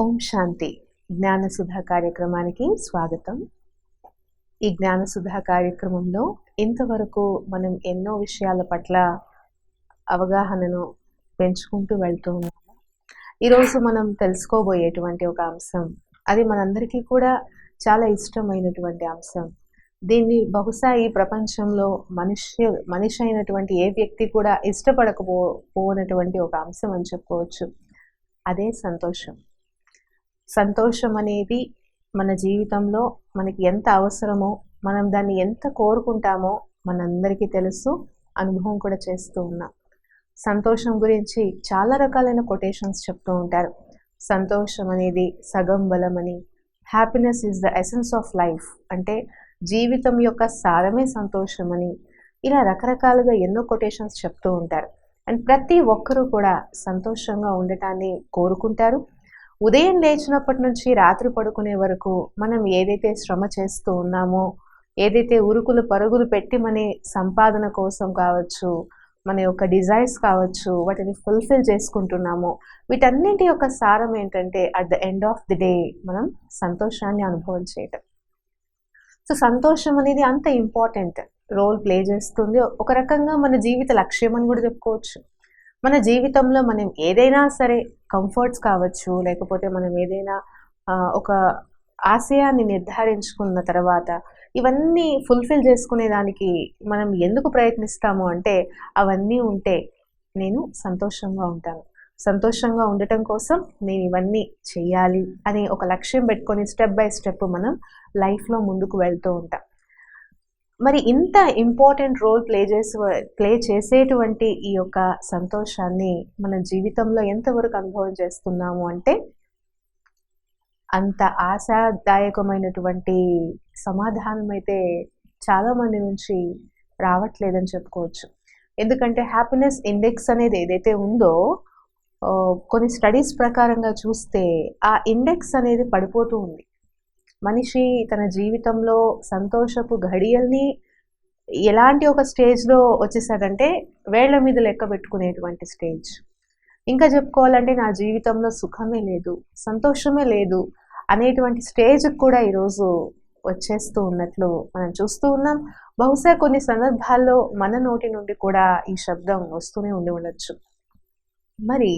ఓం శాంతి. జ్ఞానసుధ కార్యక్రమానికి స్వాగతం. ఈ జ్ఞానసుధ కార్యక్రమంలో ఇంతవరకు మనం ఎన్నో విషయాల పట్ల అవగాహనను పెంచుకుంటూ వెళ్తూ ఉన్నాము. ఈరోజు మనం తెలుసుకోబోయేటువంటి ఒక అంశం, అది మనందరికీ కూడా చాలా ఇష్టమైనటువంటి అంశం. దీన్ని బహుశా ఈ ప్రపంచంలో మనిషి అయినటువంటి ఏ వ్యక్తి కూడా పోనటువంటి ఒక అంశం అని చెప్పుకోవచ్చు. అదే సంతోషం. సంతోషం అనేది మన జీవితంలో మనకి ఎంత అవసరమో, మనం దాన్ని ఎంత కోరుకుంటామో మనందరికీ తెలుసు, అనుభవం కూడా చేస్తూ ఉన్నాం. సంతోషం గురించి చాలా రకాలైన కొటేషన్స్ చెప్తూ ఉంటారు. సంతోషం అనేది సగం బలమని, happiness is the essence of life, అంటే జీవితం యొక్క సారమే సంతోషం అని, ఇలా రకరకాలుగా ఎన్నో కొటేషన్స్ చెప్తూ ఉంటారు. అండ్ ప్రతి ఒక్కరూ కూడా సంతోషంగా ఉండటాన్ని కోరుకుంటారు. ఉదయం లేచినప్పటి నుంచి రాత్రి పడుకునే వరకు మనం ఏదైతే శ్రమ చేస్తూ ఉన్నామో, ఏదైతే ఉరుకులు పరుగులు పెట్టి మన సంపాదన కోసం కావచ్చు, మన యొక్క డిజైర్స్ కావచ్చు, వాటిని ఫుల్ఫిల్ చేసుకుంటున్నామో, వీటన్నింటి యొక్క సారం ఏంటంటే at the end of the day మనం సంతోషాన్ని అనుభవం చేయటం. సో సంతోషం అనేది అంత ఇంపార్టెంట్ రోల్ ప్లే చేస్తుంది. ఒక రకంగా మన జీవిత లక్ష్యం అని కూడా చెప్పుకోవచ్చు. మన జీవితంలో మనం ఏదైనా సరే కంఫర్ట్స్ కావచ్చు, లేకపోతే మనం ఏదైనా ఒక ఆశయాన్ని నిర్ధారించుకున్న తర్వాత ఇవన్నీ ఫుల్ఫిల్ చేసుకునేదానికి మనం ఎందుకు ప్రయత్నిస్తాము అంటే, అవన్నీ ఉంటే నేను సంతోషంగా ఉంటాను, సంతోషంగా ఉండటం కోసం నేను ఇవన్నీ చెయ్యాలి అని ఒక లక్ష్యం పెట్టుకొని స్టెప్ బై స్టెప్ మనం లైఫ్లో ముందుకు వెళ్తూ ఉంటాం. మరి ఇంత ఇంపార్టెంట్ రోల్ ప్లే చేసేటువంటి ఈ యొక్క సంతోషాన్ని మన జీవితంలో ఎంతవరకు అనుభవం చేస్తున్నాము అంటే, అంత ఆశాదాయకమైనటువంటి సమాధానం అయితే చాలామంది నుంచి రావట్లేదని చెప్పుకోవచ్చు. ఎందుకంటే హ్యాపీనెస్ ఇండెక్స్ అనేది ఏదైతే ఉందో, కొన్ని స్టడీస్ ప్రకారంగా చూస్తే ఆ ఇండెక్స్ అనేది పడిపోతూ ఉంది. మనిషి తన జీవితంలో సంతోషపు ఘడియల్ని ఎలాంటి ఒక స్టేజ్లో వచ్చేసాడంటే, వేళ్ల మీద లెక్క పెట్టుకునేటువంటి స్టేజ్. ఇంకా చెప్పుకోవాలంటే నా జీవితంలో సుఖమే లేదు, సంతోషమే లేదు అనేటువంటి స్టేజ్కి కూడా ఈరోజు వచ్చేస్తూ ఉన్నట్లు మనం చూస్తూ ఉన్నాం. బహుశా కొన్ని సందర్భాల్లో మన నోటి నుండి కూడా ఈ శబ్దం వస్తూనే ఉండవచ్చు. మరి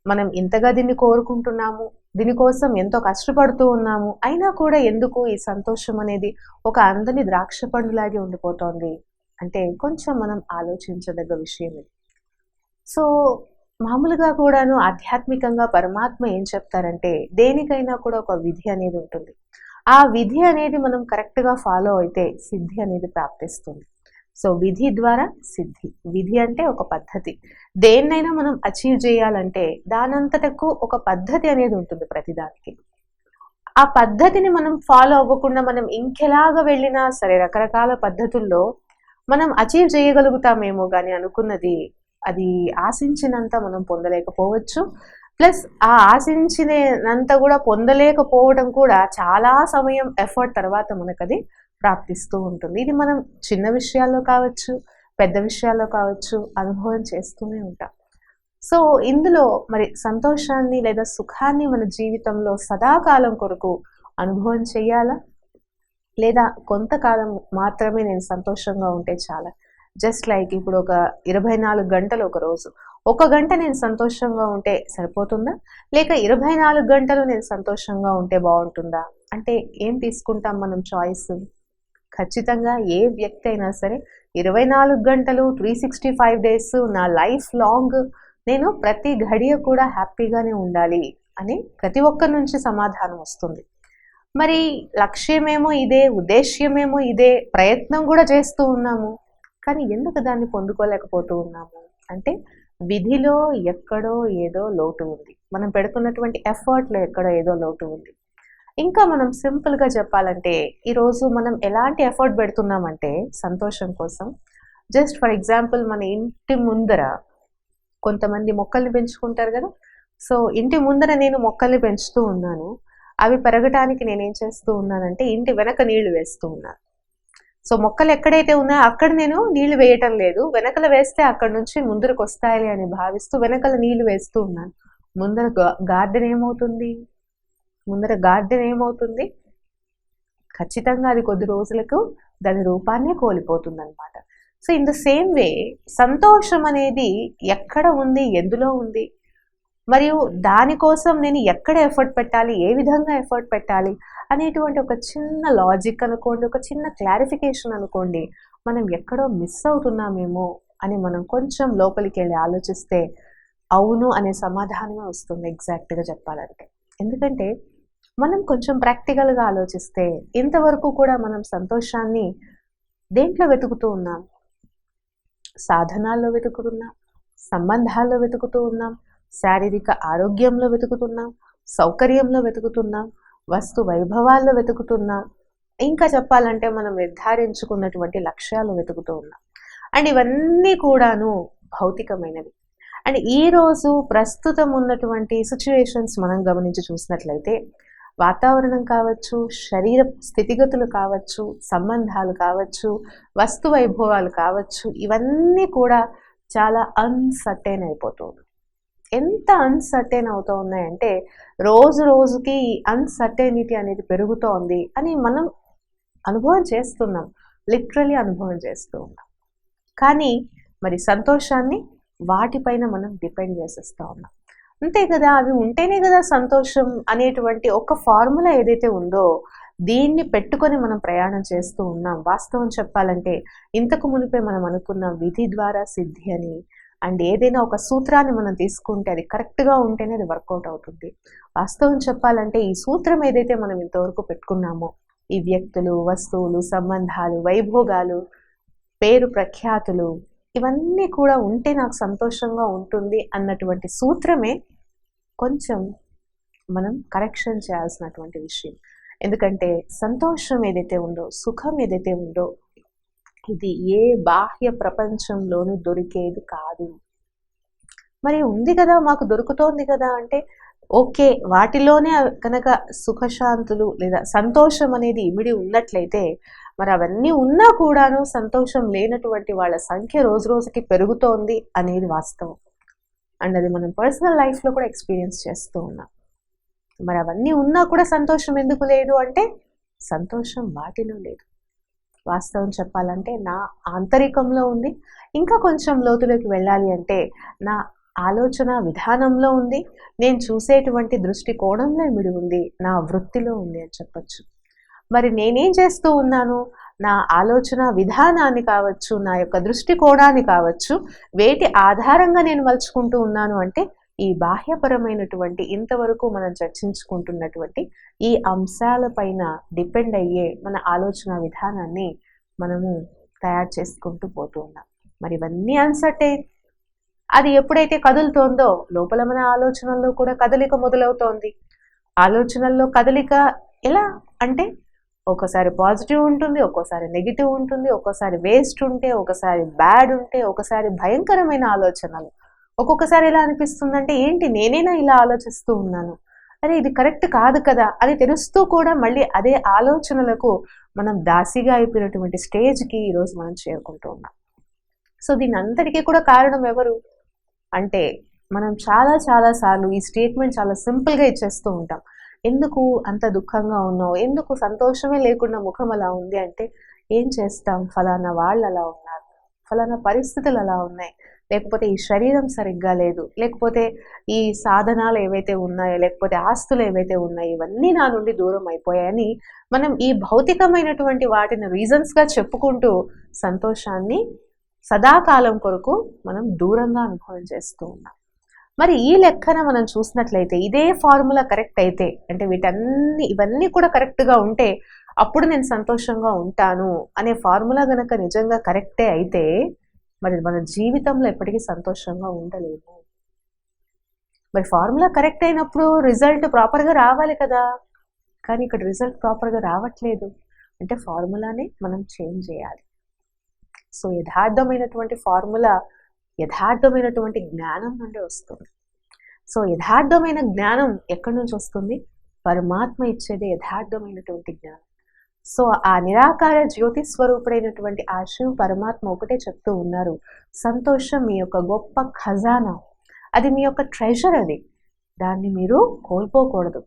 మనం ఇంతగా దీన్ని కోరుకుంటున్నాము, దీనికోసం ఎంతో కష్టపడుతూ ఉన్నాము, అయినా కూడా ఎందుకు ఈ సంతోషం అనేది ఒక అందని ద్రాక్ష పండులాగే ఉండిపోతోంది అంటే కొంచెం మనం ఆలోచించదగ్గ విషయం ఇది. సో మామూలుగా కూడాను ఆధ్యాత్మికంగా పరమాత్మ ఏం చెప్తారంటే, దేనికైనా కూడా ఒక విధి అనేది ఉంటుంది. ఆ విధి అనేది మనం కరెక్ట్గా ఫాలో అయితే సిద్ధి అనేది ప్రాప్తిస్తుంది. సో విధి ద్వారా సిద్ధి. విధి అంటే ఒక పద్ధతి. దేన్నైనా మనం అచీవ్ చేయాలంటే దానంతటకు ఒక పద్ధతి అనేది ఉంటుంది ప్రతిదానికి. ఆ పద్ధతిని మనం ఫాలో అవ్వకుండా మనం ఇంకెలాగా వెళ్ళినా సరే రకరకాల పద్ధతుల్లో మనం అచీవ్ చేయగలుగుతామేమో కానీ అనుకున్నది అది ఆశించినంత మనం పొందలేకపోవచ్చు. ప్లస్ ఆ ఆశించినంత కూడా పొందలేకపోవడం కూడా చాలా సమయం ఎఫర్ట్ తర్వాత మనకు అది ప్రాప్తిస్తూ ఉంటుంది. ఇది మనం చిన్న విషయాల్లో కావచ్చు, పెద్ద విషయాల్లో కావచ్చు అనుభవం చేస్తూనే ఉంటాం. సో ఇందులో మరి సంతోషాన్ని లేదా సుఖాన్ని మన జీవితంలో సదాకాలం కొరకు అనుభవం చేయాలా, లేదా కొంతకాలం మాత్రమే నేను సంతోషంగా ఉంటే చాలా? జస్ట్ లైక్ ఇప్పుడు ఒక 24 గంటలు ఒక రోజు, ఒక గంట నేను సంతోషంగా ఉంటే సరిపోతుందా, లేక 24 గంటలు నేను సంతోషంగా ఉంటే బాగుంటుందా అంటే ఏం తీసుకుంటాం మనం చాయిస్? ఖచ్చితంగా ఏ వ్యక్తి అయినా సరే 24 గంటలు 365 డేస్ నా లైఫ్ లాంగ్ నేను ప్రతి ఘడియ కూడా హ్యాపీగానే ఉండాలి అని ప్రతి ఒక్కరి నుంచి సమాధానం వస్తుంది. మరి లక్ష్యమేమో ఇదే, ఉద్దేశ్యమేమో ఇదే, ప్రయత్నం కూడా చేస్తూ ఉన్నాము, కానీ ఎందుకు దాన్ని పొందుకోలేకపోతూ ఉన్నాము అంటే విధిలో ఎక్కడో ఏదో లోటు ఉంది, మనం పెడుతున్నటువంటి ఎఫర్ట్లో ఎక్కడో ఏదో లోటు ఉంది. ఇంకా మనం సింపుల్గా చెప్పాలంటే ఈరోజు మనం ఎలాంటి ఎఫర్ట్ పెడుతున్నామంటే సంతోషం కోసం, జస్ట్ ఫర్ ఎగ్జాంపుల్ మన ఇంటి ముందర కొంతమంది మొక్కల్ని పెంచుకుంటారు కదా. సో ఇంటి ముందర నేను మొక్కల్ని పెంచుతూ ఉన్నాను, అవి పెరగటానికి నేనేం చేస్తూ ఉన్నానంటే ఇంటి వెనక నీళ్లు వేస్తూ ఉన్నాను. సో మొక్కలు ఎక్కడైతే ఉన్నాయో అక్కడ నేను నీళ్లు వేయటం లేదు, వెనకల వేస్తే అక్కడ నుంచి ముందరకు వస్తాయి అని భావిస్తూ వెనకల నీళ్లు వేస్తూ ఉన్నాను. ముందర గార్డెన్ ఏమవుతుంది? ముందర గార్డెన్ ఏమవుతుంది, ఖచ్చితంగా అది కొద్ది రోజులకు దాని రూపాన్నే కోల్పోతుంది అనమాట. So in the same way సంతోషం అనేది ఎక్కడ ఉంది, ఎందులో ఉంది, మరియు దానికోసం నేను ఎక్కడ ఎఫర్ట్ పెట్టాలి, ఏ విధంగా ఎఫర్ట్ పెట్టాలి అనేటువంటి ఒక చిన్న లాజిక్ అనుకోండి, ఒక చిన్న క్లారిఫికేషన్ అనుకోండి, మనం ఎక్కడో మిస్ అవుతున్నామేమో అని మనం కొంచెం లోపలికి వెళ్ళి ఆలోచిస్తే అవును అనే సమాధానమే వస్తుంది ఎగ్జాక్ట్గా చెప్పాలంటే. ఎందుకంటే మనం కొంచెం ప్రాక్టికల్గా ఆలోచిస్తే ఇంతవరకు కూడా మనం సంతోషాన్ని దేంట్లో వెతుకుతూ ఉన్నాం? సాధనాల్లో వెతుకుతున్నాం, సంబంధాల్లో వెతుకుతూ ఉన్నాం, శారీరక ఆరోగ్యంలో వెతుకుతున్నాం, సౌకర్యంలో వెతుకుతున్నాం, వస్తు వైభవాల్లో వెతుకుతున్నాం, ఇంకా చెప్పాలంటే మనం నిర్ధారించుకున్నటువంటి లక్ష్యాలు వెతుకుతూ ఉన్నాం. అండ్ ఇవన్నీ కూడాను భౌతికమైనవి. అండ్ ఈరోజు ప్రస్తుతం ఉన్నటువంటి సిచ్యువేషన్స్ మనం గమనించి చూసినట్లయితే వాతావరణం కావచ్చు, శరీర స్థితిగతులు కావచ్చు, సంబంధాలు కావచ్చు, వస్తు వైభవాలు కావచ్చు, ఇవన్నీ కూడా చాలా అన్సర్టైన్ అయిపోతుంది. ఎంత అన్సర్టైన్ అవుతూ ఉన్నాయంటే రోజు రోజుకి ఈ అన్సర్టైనిటీ అనేది పెరుగుతోంది అని మనం అనుభవం చేస్తున్నాం, లిటరలీ అనుభవం చేస్తూ ఉన్నాం. కానీ మరి సంతోషాన్ని వాటిపైన మనం డిపెండ్ చేసేస్తూ ఉన్నాం. అంతే కదా, అవి ఉంటేనే కదా సంతోషం అనేటువంటి ఒక ఫార్ములా ఏదైతే ఉందో దీన్ని పెట్టుకొని మనం ప్రయాణం చేస్తూ ఉన్నాం. వాస్తవం చెప్పాలంటే ఇంతకు మునిపే మనం అనుకున్న విధి ద్వారా సిద్ధి అని, అండ్ ఏదైనా ఒక సూత్రాన్ని మనం తీసుకుంటే అది కరెక్ట్గా ఉంటేనే అది వర్కౌట్ అవుతుంది. వాస్తవం చెప్పాలంటే ఈ సూత్రం ఏదైతే మనం ఇంతవరకు పెట్టుకున్నామో, ఈ వ్యక్తులు, వస్తువులు, సంబంధాలు, వైభోగాలు, పేరు ప్రఖ్యాతులు, ఇవన్నీ కూడా ఉంటే నాకు సంతోషంగా ఉంటుంది అన్నటువంటి సూత్రమే కొంచెం మనం కరెక్షన్ చేయాల్సినటువంటి విషయం. ఎందుకంటే సంతోషం ఏదైతే ఉందో, సుఖం ఏదైతే ఉందో, ఇది ఏ బాహ్య ప్రపంచంలోనూ దొరికేది కాదు. మరి ఉంది కదా, మాకు దొరుకుతోంది కదా అంటే ఓకే, వాటిలోనే కనుక సుఖశాంతులు లేదా సంతోషం అనేది ఇమిడి ఉన్నట్లయితే మరి అవన్నీ ఉన్నా కూడాను సంతోషం లేనటువంటి వాళ్ళ సంఖ్య రోజు రోజుకి పెరుగుతోంది అనేది వాస్తవం. అండ్ అది మనం పర్సనల్ లైఫ్లో కూడా ఎక్స్పీరియన్స్ చేస్తూ ఉన్నాం. మరి అవన్నీ ఉన్నా కూడా సంతోషం ఎందుకు లేదు అంటే సంతోషం వాటిలో లేదు. వాస్తవం చెప్పాలంటే నా ఆంతరికంలో ఉంది. ఇంకా కొంచెం లోతులోకి వెళ్ళాలి అంటే నా ఆలోచన విధానంలో ఉంది, నేను చూసేటువంటి దృష్టి కోణంలో ఇమిడి ఉంది, నా వృత్తిలో ఉంది అని చెప్పచ్చు. మరి నేనేం చేస్తూ ఉన్నాను, నా ఆలోచన విధానాన్ని కావచ్చు, నా యొక్క దృష్టి కోణాన్ని కావచ్చు, వేటి ఆధారంగా నేను మలుచుకుంటూ ఉన్నాను అంటే ఈ బాహ్యపరమైనటువంటి ఇంతవరకు మనం చర్చించుకుంటున్నటువంటి ఈ అంశాలపైన డిపెండ్ అయ్యే మన ఆలోచన విధానాన్ని మనము తయారు చేసుకుంటూ పోతూ ఉన్నాం. మరి ఇవన్నీ అన్సర్టైన్. అది ఎప్పుడైతే కదులుతోందో లోపల మన ఆలోచనల్లో కూడా కదలిక మొదలవుతోంది. ఆలోచనల్లో కదలిక ఎలా అంటే ఒకసారి పాజిటివ్ ఉంటుంది, ఒక్కోసారి నెగిటివ్ ఉంటుంది, ఒక్కోసారి వేస్ట్ ఉంటే, ఒకసారి బ్యాడ్ ఉంటే, ఒకసారి భయంకరమైన ఆలోచనలు. ఒక్కొక్కసారి ఎలా అనిపిస్తుందంటే ఏంటి నేనేనా ఇలా ఆలోచిస్తూ ఉన్నాను, అరే ఇది కరెక్ట్ కాదు కదా అని తెలుస్తూ కూడా మళ్ళీ అదే ఆలోచనలకు మనం దాసిగా అయిపోయినటువంటి స్టేజ్కి ఈరోజు మనం చేరుకుంటూ ఉన్నాం. సో దీని అంతటికీ కూడా కారణం ఎవరు అంటే మనం చాలా సార్లు ఈ స్టేట్మెంట్ చాలా సింపుల్గా ఇచ్చేస్తూ ఉంటాం. ఎందుకు అంత దుఃఖంగా ఉన్నావు, ఎందుకు సంతోషమే లేకుండా ముఖం అలా ఉంది అంటే ఏం చేస్తాం, ఫలానా వాళ్ళు అలా ఉన్నారు, ఫలానా పరిస్థితులు అలా ఉన్నాయి, లేకపోతే ఈ శరీరం సరిగ్గా లేదు, లేకపోతే ఈ సాధనాలు ఏవైతే ఉన్నాయో, లేకపోతే ఆస్తులు ఏవైతే ఉన్నాయో ఇవన్నీ నా నుండి దూరం అయిపోయాయని మనం ఈ భౌతికమైనటువంటి వాటిని రీజన్స్గా చెప్పుకుంటూ సంతోషాన్ని సదాకాలం కొరకు మనం దూరంగా అనుభవం చేస్తూ ఉన్నాం. మరి ఈ లెక్కన మనం చూసినట్లయితే ఇదే ఫార్ములా కరెక్ట్ అయితే, అంటే ఇవన్నీ కూడా కరెక్ట్గా ఉంటే అప్పుడు నేను సంతోషంగా ఉంటాను అనే ఫార్ములా గనక నిజంగా కరెక్టే అయితే మరి మన జీవితంలో ఎప్పటికీ సంతోషంగా ఉండలేము. మరి ఫార్ములా కరెక్ట్ అయినప్పుడు రిజల్ట్ ప్రాపర్గా రావాలి కదా, కానీ ఇక్కడ రిజల్ట్ ప్రాపర్గా రావట్లేదు అంటే ఫార్ములానే మనం చేంజ్ చేయాలి. సో యథార్థమైనటువంటి ఫార్ములా యథార్థమైనటువంటి జ్ఞానం నుండి వస్తుంది. సో యథార్థమైన జ్ఞానం ఎక్కడి నుంచి వస్తుంది, పరమాత్మ ఇచ్చేది యథార్థమైనటువంటి జ్ఞానం. సో ఆ నిరాకార జ్యోతి స్వరూపుడైనటువంటి ఆ శివ పరమాత్మ ఒకటే చెప్తూ ఉన్నారు, సంతోషం మీ యొక్క గొప్ప ఖజానా, అది మీ యొక్క ట్రెజర్, అది దాన్ని మీరు కోల్పోకూడదు.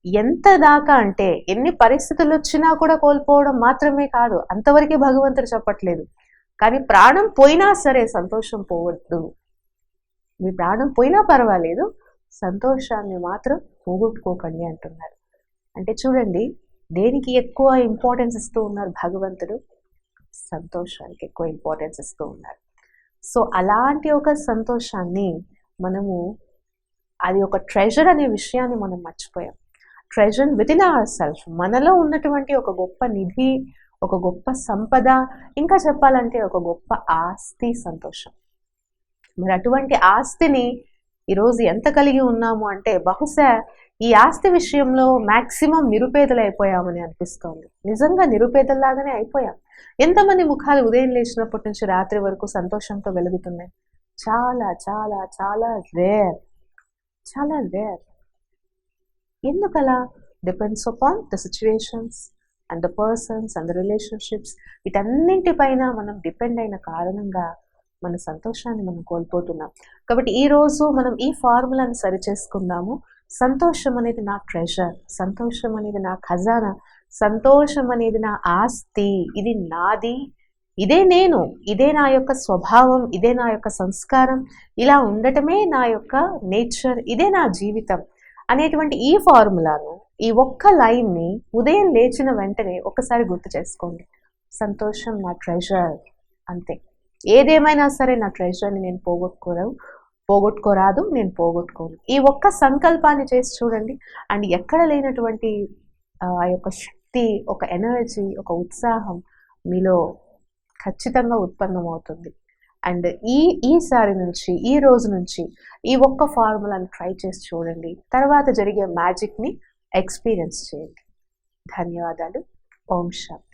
ఎంత దాకా అంటే ఎన్ని పరిస్థితులు వచ్చినా కూడా కోల్పోవడం మాత్రమే కాదు, అంతవరకే భగవంతుడు చెప్పట్లేదు. కానీ ప్రాణం పోయినా సరే సంతోషం పోవద్దు. మీ ప్రాణం పోయినా పర్వాలేదు, సంతోషాన్ని మాత్రం పోగొట్టుకోకండి అంటున్నారు. అంటే చూడండి, దేనికి ఎక్కువ ఇంపార్టెన్స్ ఇస్తూ ఉన్నారు భగవంతుడు? సంతోషానికి ఎక్కువ ఇంపార్టెన్స్ ఇస్తూ ఉన్నారు. సో అలాంటి ఒక సంతోషాన్ని మనము, అది ఒక ట్రెజర్ అనే విషయాన్ని మనం మర్చిపోయాం. Treasure with in our self, మనలో ఉన్నటువంటి ఒక గొప్ప నిధి, ఒక గొప్ప సంపద, ఇంకా చెప్పాలంటే ఒక గొప్ప ఆస్తి సంతోషం. మరి అటువంటి ఆస్తిని ఈరోజు ఎంత కలిగి ఉన్నాము అంటే, బహుశా ఈ ఆస్తి విషయంలో మ్యాక్సిమం నిరుపేదలు అయిపోయామని అనిపిస్తోంది. నిజంగా నిరుపేదల్లాగానే అయిపోయాం. ఎంతమంది ముఖాలు ఉదయం లేచినప్పటి నుంచి రాత్రి వరకు సంతోషంతో వెలుగుతున్నాయి? చాలా చాలా చాలా రేర్, చాలా రేర్. ఎందుకలా? Depends upon the situations and the persons and the relationships. వీటన్నింటిపైన మనం డిపెండ్ అయిన కారణంగా మన సంతోషాన్ని మనం కోల్పోతున్నాం. కాబట్టి ఈరోజు మనం ఈ ఫార్ములాని సరిచేసుకుందాము. సంతోషం అనేది నా ట్రెజర్, సంతోషం అనేది నా ఖజానా, సంతోషం అనేది నా ఆస్తి, ఇది నాది, ఇదే నేను, ఇదే నా యొక్క స్వభావం, ఇదే నా యొక్క సంస్కారం, ఇలా ఉండటమే నా యొక్క నేచర్, ఇదే నా జీవితం అనేటువంటి ఈ ఫార్ములాను, ఈ ఒక్క లైన్ని ఉదయం లేచిన వెంటనే ఒక్కసారి గుర్తు చేసుకోండి. సంతోషం నా ట్రెజర్, అంతే. ఏదేమైనా సరే నా ట్రెజర్ని నేను పోగొట్టుకోరాదు, నేను పోగొట్టుకోను. ఈ ఒక్క సంకల్పాన్ని చేసి చూడండి, అండ్ ఎక్కడ లేనటువంటి ఆ యొక్క శక్తి, ఒక ఎనర్జీ, ఒక ఉత్సాహం మీలో ఖచ్చితంగా ఉత్పన్నమవుతుంది. అండ్ ఈసారి నుంచి, ఈ రోజు నుంచి ఈ ఒక్క ఫార్ములాని ట్రై చేసి చూడండి. తర్వాత జరిగే మ్యాజిక్ని ఎక్స్పీరియన్స్ చేయండి. ధన్యవాదాలు. ఓం శాంతి.